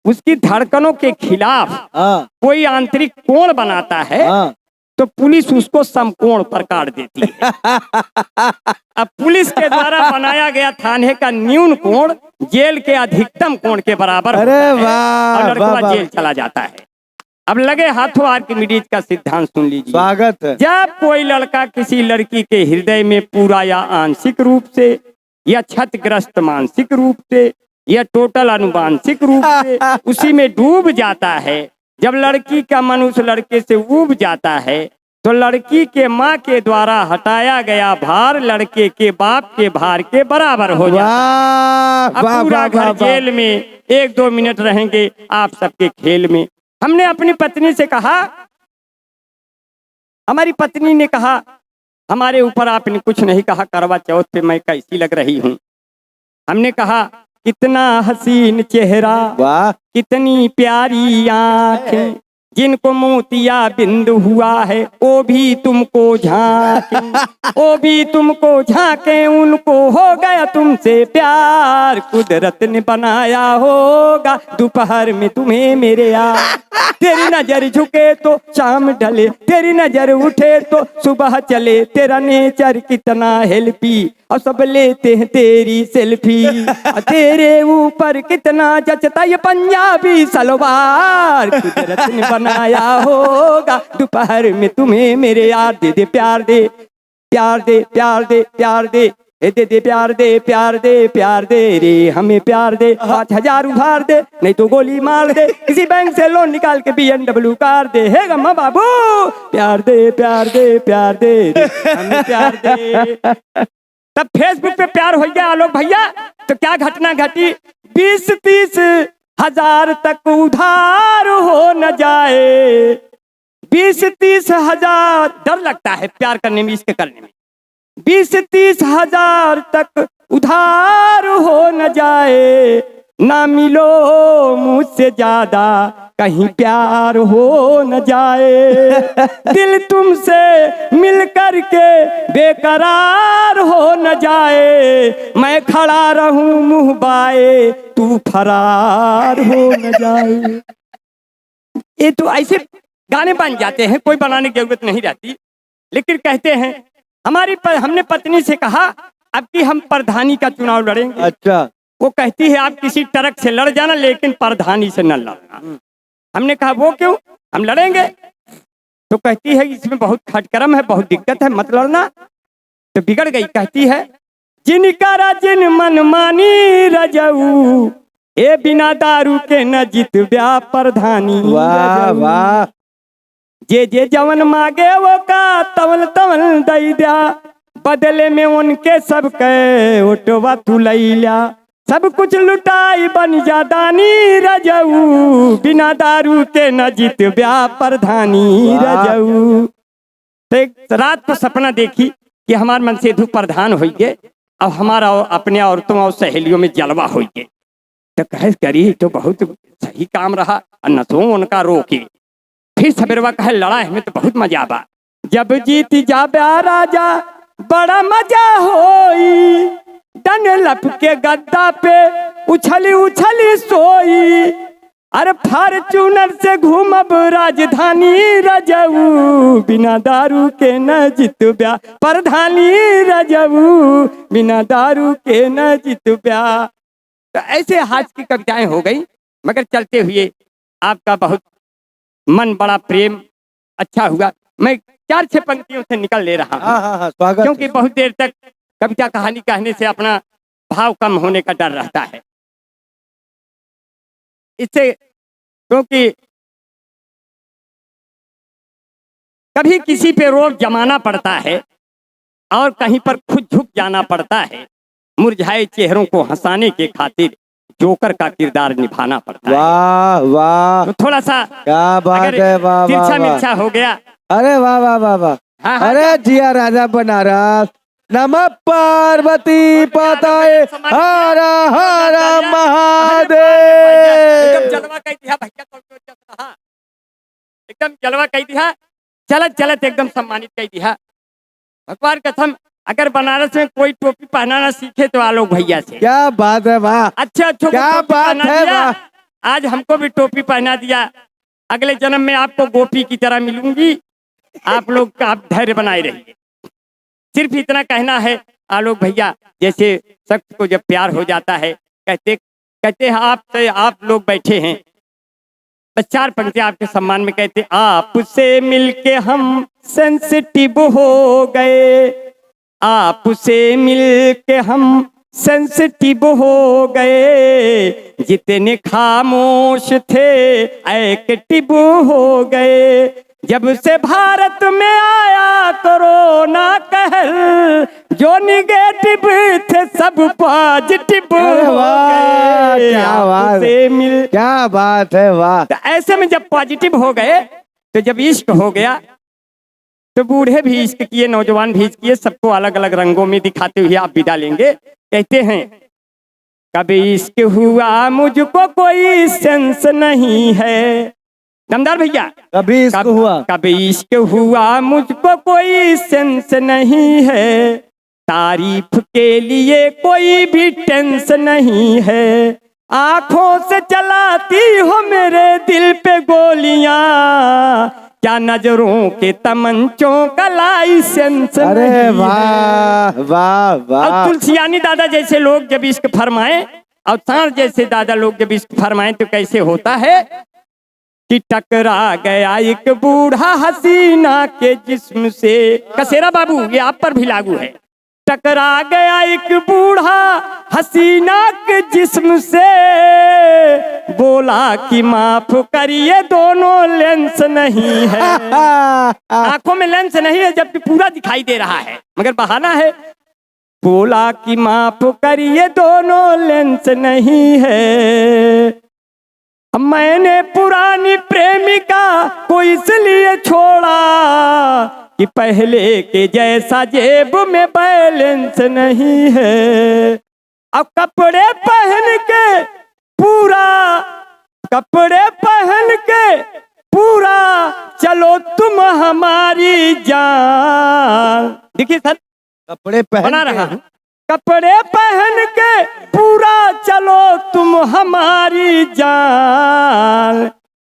उसकी धड़कनों के खिलाफ हाँ। कोई आंतरिक कोण बनाता है, हाँ। तो पुलिस उसको समकोण पर काट देती है। अब पुलिस के द्वारा बनाया गया थाने का न्यून कोण जेल के अधिकतम कोण के बराबर अरे होता है, वाह, और लड़का वाह, वाह। जेल चला जाता है। अब लगे हाथों आर्किमिडीज का सिद्धांत सुन लीजिए। स्वागत है। जब कोई लड़का किसी लड़की के हृदय में पूरा या आंशिक रूप से या क्षतिग्रस्त मानसिक रूप से या टोटल अनुवांशिक रूप से उसी में डूब जाता है, जब लड़की का मन उस लड़के से ऊब जाता है, तो लड़की के माँ के द्वारा हटाया गया भार लड़के के बाप के भार के बराबर हो जाता है। अब वाह पूरा वाह घर वाह। जेल में 1-2 मिनट रहेंगे आप सबके खेल में। हमने अपनी पत्नी से कहा, हमारी पत्नी ने कहा हमारे ऊपर आपने कुछ नहीं कहा, करवा चौथ पे मैं कैसी लग रही हूँ। हमने कहा कितना हसीन चेहरा, वाह। कितनी प्यारी आंखें, जिनको मोतिया बिंद हुआ है वो भी तुमको झांके, वो भी तुमको झांके, उनको हो गया तुमसे प्यार। कुदरत ने बनाया होगा दोपहर में तुम्हें मेरे यार। तेरी नजर झुके तो शाम ढले, तेरी नजर उठे तो सुबह चले। तेरा नेचर कितना हेल्पी और सब लेते हैं तेरी सेल्फी। और तेरे ऊपर कितना जचता ये पंजाबी सलवार। कुदरत ने बनाया होगा दोपहर में तुम्हें मेरे यार। दे दे प्यार दे, प्यार दे, प्यार दे, प्यार दे, दे दे प्यार दे, प्यार दे, प्यार दे रे हमें प्यार दे। 5000 उधार दे नहीं तो गोली मार दे, किसी बैंक से लोन निकाल के BMW कार दे। हे गम्मा बाबू प्यार दे, प्यार दे, प्यार दे रे हमें प्यार दे। तब फेसबुक पे प्यार हो गया आलोक भैया तो क्या घटना घटी। 20-30 हजार तक उधार हो न जाए। 20-30 हजार, डर लगता है प्यार करने में, इश्क करने में। 20-30 हजार तक उधार हो न जाए। ना मिलो मुझसे ज्यादा कहीं प्यार हो न जाए। दिल तुमसे मिल कर के बेकरार हो न जाए। मैं खड़ा रहूं मुंह बाए तू फरार हो न जाए। ये तो ऐसे गाने बन जाते हैं, कोई बनाने की जरूरत नहीं रहती। लेकिन कहते हैं हमने पत्नी से कहा अब कि हम प्रधानी का चुनाव लड़ेंगे। अच्छा। वो कहती है आप किसी ट्रक से लड़ जाना लेकिन प्रधानी से न लड़ना। हमने कहा वो क्यों, हम लड़ेंगे। तो कहती है इसमें बहुत खटकरम है, बहुत दिक्कत है, मत लड़ना। तो बिगड़ गई। कहती है जिनका जिन मन मानी रजऊ, ए बिना दारू के न जित ब्या प्रधानी। वाह वाह। जे जवन मांगे वो का तवल तवल दई दिया, बदले में उनके सब के ओटवा तू लई लिया। सब कुछ लुटाई बन जा दानी रजऊ, बिना दारू के न जीत ब्या प्रधानी रजऊ। तो एक रात को सपना देखी कि हमार मन से धू प्रधान हो गए और हमारा अपने औरतों और सहेलियों में जलवा हो गए। तो कहे करी तो बहुत सही काम रहा और नसों उनका रोके। फिर सबेरवा कहे लड़ा में तो बहुत मजा बा। जब जीत जाबे राजा बड़ा मजा होई, डन लप के गद्दा पे उछली उछली सोई। अरे फॉर्च्यूनर से घूमब राजधानी रजऊ, बिना दारू के न जीत ब्या प्रधानी रजऊ, बिना दारू के न जीत ब्या। तो ऐसे हाथ की कविताएं हो गई। मगर चलते हुए आपका बहुत मन बड़ा प्रेम अच्छा हुआ। मैं 4-6 पंक्तियों से निकल ले रहा हूँ। स्वागत। क्योंकि बहुत देर तक कविता कहानी कहने से अपना भाव कम होने का डर रहता है। इससे क्योंकि कभी किसी पे रोब जमाना पड़ता है और कहीं पर खुद झुक जाना पड़ता है। मुरझाए चेहरों को हंसाने के खातिर जोकर का किरदार निभाना पड़ता है। वाह वाह। तो थोड़ा सा क्या बात है। वाह तिरछा वाह मिर्चा हो गया। अरे वाह वाह वाह वाह। हाँ, हाँ, अरे जिया राजा बनारस। नमः पार्वती पताये हर हर महादेव। एकदम जलवा कह दिया भैया, एकदम जलवा कह दिया। चलत चलत एकदम सम्मानित कह दिया। भगवान कसम अगर बनारस में कोई टोपी पहनाना सीखे तो आलोक भैया से। क्या बात है। वाह। अच्छा क्या बात है। वाह। आज हमको भी टोपी पहना दिया। अगले जन्म में आपको गोपी की तरह मिलूंगी। आप लोग आप धैर्य बनाए रहिए। सिर्फ इतना कहना है आलोक भैया, जैसे शख्स को जब प्यार हो जाता है कहते हैं आपसे, आप लोग बैठे हैं बस 4 पंक्तियां आपके सम्मान में कहते, आपसे मिलके हम सेंसिटिव हो गए, आपसे मिलके हम सेंसिटिव हो गए, जितने खामोश थे एक्टिव हो गए। जब से भारत में आया कोरोना कहर, जो निगेटिव थे सब पॉजिटिव हो गए। क्या बात है। क्या बात है। वाह। तो ऐसे में जब पॉजिटिव हो गए तो जब इश्क हो गया तो बूढ़े भी इश्क किए, नौजवान भी इश्क किए, सबको अलग अलग रंगों में दिखाते हुए आप विदा लेंगे। कहते हैं कभी इश्क हुआ मुझको कोई सेंस नहीं है, दमदार भैया। कभी इश्क हुआ, कभी इश्क हुआ मुझको कोई सेंस नहीं है, तारीफ के लिए कोई भी टेंस नहीं है, आंखों से चलाती हो मेरे दिल पे गोलियां, क्या नजरों के तमंचों का लाइसेंस। अरे वाह वाह वाह। और तुलसियानी दादा जैसे लोग जब इश्क फरमाए, और सांड जैसे दादा लोग जब इश्क फरमाए तो कैसे होता है कि टकरा गया एक बूढ़ा हसीना के जिस्म से। कसेरा बाबू ये आप पर भी लागू है। टकरा गया एक बूढ़ा हसीना के जिस्म से, बोला कि माफ करिए दोनों लेंस नहीं है। आंखों में लेंस नहीं है जबकि पूरा दिखाई दे रहा है मगर बहाना है। बोला कि माफ करिए दोनों लेंस नहीं है। मैंने पुरानी प्रेमिका को इसलिए छोड़ा कि पहले के जैसा जेब में बैलेंस नहीं है। अब कपड़े पहन के पूरा चलो तुम हमारी जान। देखिए सर कपड़े बना पहन रहा हूं। कपड़े पहन के पूरा चलो तुम हमारी जान,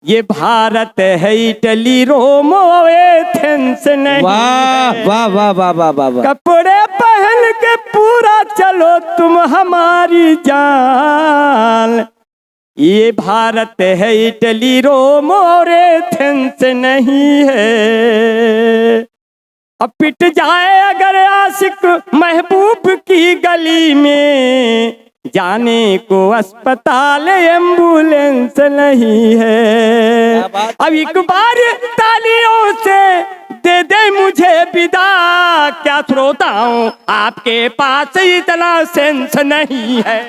ये भारत है इटली रोम एथेंस नहीं। वाह वाह वाह वाह वाह वाह वाह। कपड़े पहन के पूरा चलो तुम हमारी जान, ये भारत है इटली रोम और एथेंस नहीं है। अब पिट जाए अगर आशिक महबूब की गली में, जाने को अस्पताल एम्बुलेंस नहीं है। अब एक बार तालियों से दे दे मुझे विदा, क्या श्रोताओं आपके पास इतना सेंस नहीं है।